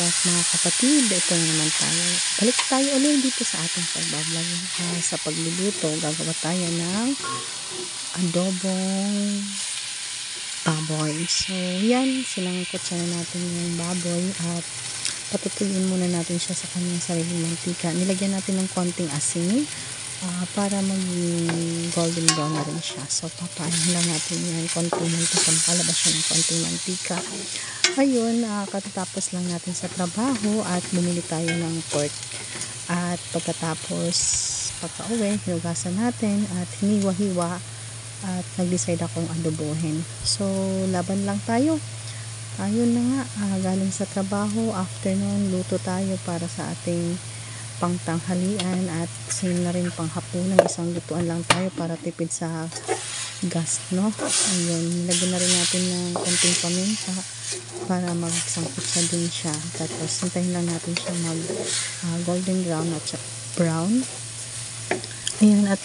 mga kapatid, ito na naman tayo. Balik tayo ulit dito sa ating pagbablog. Sa pagluluto, gagawa tayo ng adobong baboy. So, yan, sinangkot na natin yung baboy at patutulin muna natin siya sa kanyang sariling mantika. Nilagyan natin ng konting asin para maging golden brown na rin siya. So, papaano lang natin yan, konting mantika, makalabas siya ng konting mantika. Ayun, katatapos lang natin sa trabaho at bumili tayo ng pork. At pagkatapos, pagka-uwi, hinugasan natin at hiniwa-hiwa at nag-decide akong adobohin. So, laban lang tayo. Ayun na nga, galing sa trabaho, afternoon, luto tayo para sa ating pangtanghalian at same na rin panghapunan. Isang lutuan lang tayo para tipid sa gas, no? Ayun, nilagyan na rin natin ng konting paminta para magsangkot sa din siya. Tapos, hintayin lang natin siya mag golden brown at brown. Ayan, at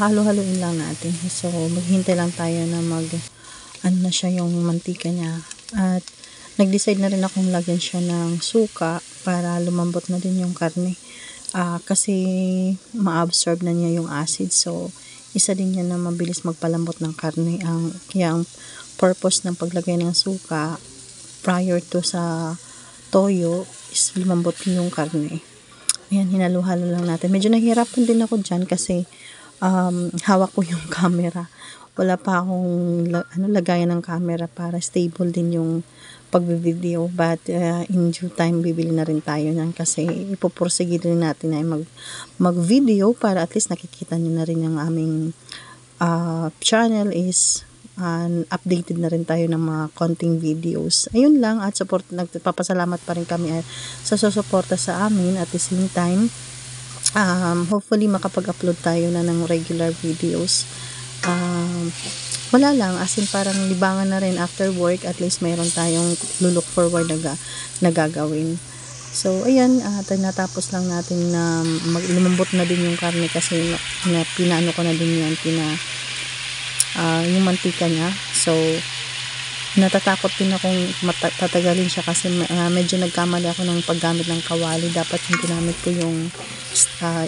halo-haloin lang natin. So, maghintay lang tayo na ano na siya yung mantika niya. At nag-decide na rin akong lagyan siya ng suka para lumambot na din yung karne. Kasi ma-absorb na niya yung acid. So, isa din yan na mabilis magpalambot ng karne. Kaya ang purpose ng paglagay ng suka prior to sa toyo is lumambot yung karne. Ayan, hinalo-halo lang natin. Medyo nahihirapan din ako dyan kasi hawak ko yung camera. Wala pa akong lagayan ng camera para stable din yung pagbe-video. But in due time, bibili na rin tayo yan kasi ipupursige din natin na mag-video para at least nakikita nyo na rin yung aming channel is updated na rin tayo ng mga konting videos. Ayun lang, at nagpapasalamat pa rin kami sa susuporta sa amin. At the same time, hopefully makapag-upload tayo na ng regular videos. Wala lang, as in parang libangan na rin after work, at least mayroon tayong look forward na gagawin. So, ayan, natapos lang natin na lumambot na din yung karne kasi pinaano ko na din yan, yung mantika niya. So, natatakot din akong tatagalin siya kasi medyo nagkamali ako ng paggamit ng kawali. Dapat yung ginamit ko yung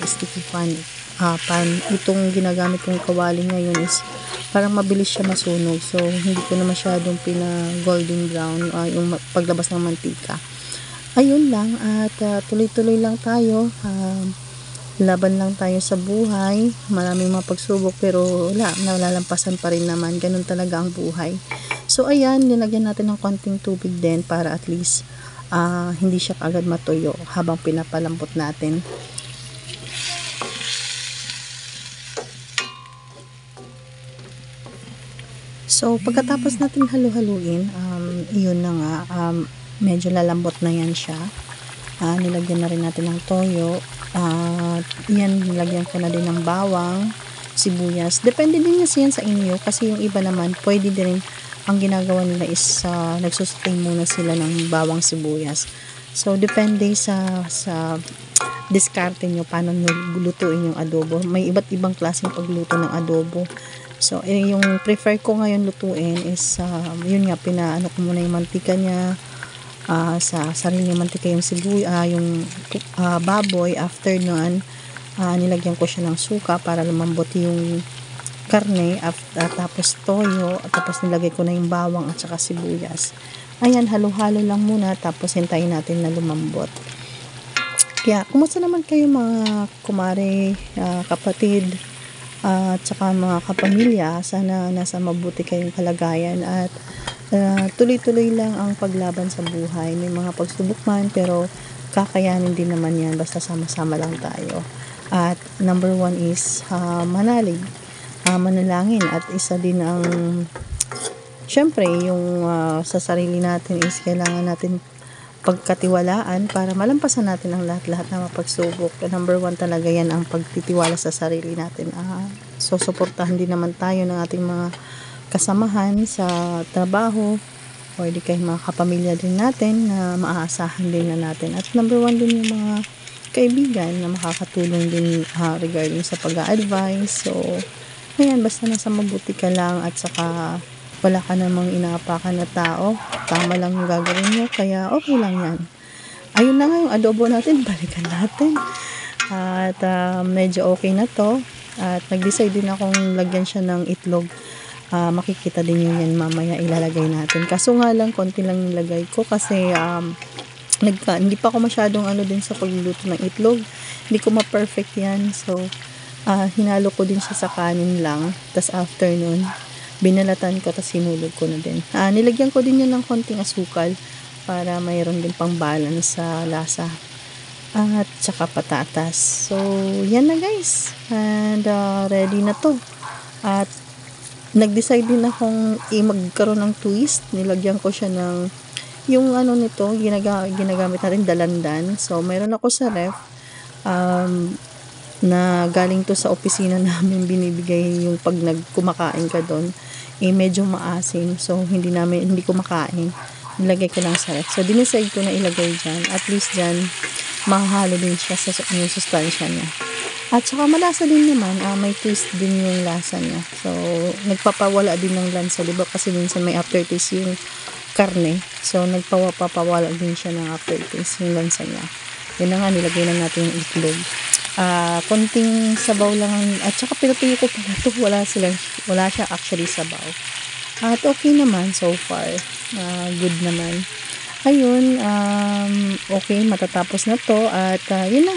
sticky pan. Itong ginagamit kong kawali ngayon is parang mabilis siya masunog. So, hindi ko na masyadong golden brown yung paglabas ng mantika. Ayun lang, at tuloy-tuloy lang tayo. Laban lang tayo sa buhay. Maraming mga pagsubok pero nalalampasan pa rin naman. Ganun talaga ang buhay. So, ayan, nilagyan natin ng konting tubig din para at least hindi siya agad matuyo habang pinapalambot natin. So, pagkatapos natin halu-haluin, yun na nga, medyo lalambot na yan siya. Nilagyan na rin natin ng toyo. Yan, nilagyan ko na din ng bawang, sibuyas. Depende din kasi yan sa inyo kasi yung iba naman, pwede din ang ginagawa nila is nagsustain muna sila ng bawang, sibuyas. So, depende sa diskarte nyo paano nyo lutuin yung adobo. May iba't ibang klaseng pagluto ng adobo. So, yung prefer ko ngayon lutuin is, yun nga, pinaano ko muna yung mantika niya, sa sarili ng mantika yung yung baboy. After nun, nilagyan ko siya ng suka para lumambot yung karne, tapos toyo, tapos nilagay ko na yung bawang at saka sibuyas. Ayan, halo-halo lang muna, tapos hintayin natin na lumambot. Kaya, kumusta naman kayo mga kumare, kapatid, at saka mga kapamilya? Sana nasa mabuti kayong kalagayan at tuloy-tuloy lang ang paglaban sa buhay. May mga pagsubok man pero kakayanin din naman yan basta sama-sama lang tayo. At number 1 is manalangin, at isa din ang syempre yung sa sarili natin is kailangan natin pagkatiwalaan para malampasan natin ang lahat-lahat na mapagsubok. Number 1 talaga yan, ang pagtitiwala sa sarili natin. So, suportahan din naman tayo ng ating mga kasamahan sa trabaho o di kayo mga kapamilya din natin na maaasahan din na natin. At number 1 din yung mga kaibigan na makakatulong din regarding sa pag-a-advise. So, ayan, basta nasa mabuti ka lang at saka wala ka namang inaapakan na tao, tama lang yung gagawin mo, kaya okay lang yan. ayun na nga yung adobo natin, balikan natin. At medyo okay na to. At nag-decide din akong lagyan siya ng itlog. Makikita din yun yan mamaya, ilalagay natin. Kaso nga lang, konti lang nilagay ko kasi hindi pa ako masyadong din sa pagluluto ng itlog. Hindi ko ma-perfect yan. So, hinalo ko din siya sa kanin lang. Tapos after nun, binalatan ko, tapos sinulog ko na din. Nilagyan ko din yan ng konting asukal para mayroon din pang balance sa lasa. At saka patatas. So, yan na guys. And ready na to. At nag-decide din akong magkaroon ng twist. Nilagyan ko siya ng yung nito, ginagamit natin dalandan. So, mayroon ako sa ref. Na galing to sa opisina namin, binibigay yung pag kumakain ka doon, medyo maasim. So, hindi ko makain. Nilagay ko lang sa ref. So, dinicide ko na ilagay dyan. At least dyan, mahalo din siya sa yung sustansya niya. At saka malasa din naman, may twist din yung lasa niya. So, nagpapawala din ng lansa, diba? Kasi minsan may aftertaste yung karne. So, nagpapawala din siya ng aftertaste yung lansa niya. Yun na nga, nilagay na natin yung itlog. Konting sabaw lang, at saka pinutuyo ko pala ito, wala siya actually sabaw. At okay naman so far, good naman. Ayun, okay, matatapos na to. At yun na,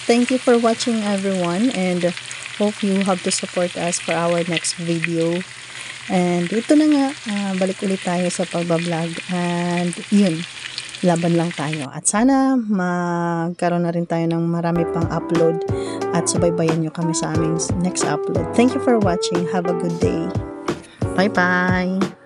thank you for watching everyone, and hope you have to support us for our next video. And ito na nga, balik ulit tayo sa pagbablog, and yun, laban lang tayo. At sana magkaroon na rin tayo ng marami pang upload at subaybayan nyo kami sa aming next upload. Thank you for watching. Have a good day. Bye-bye.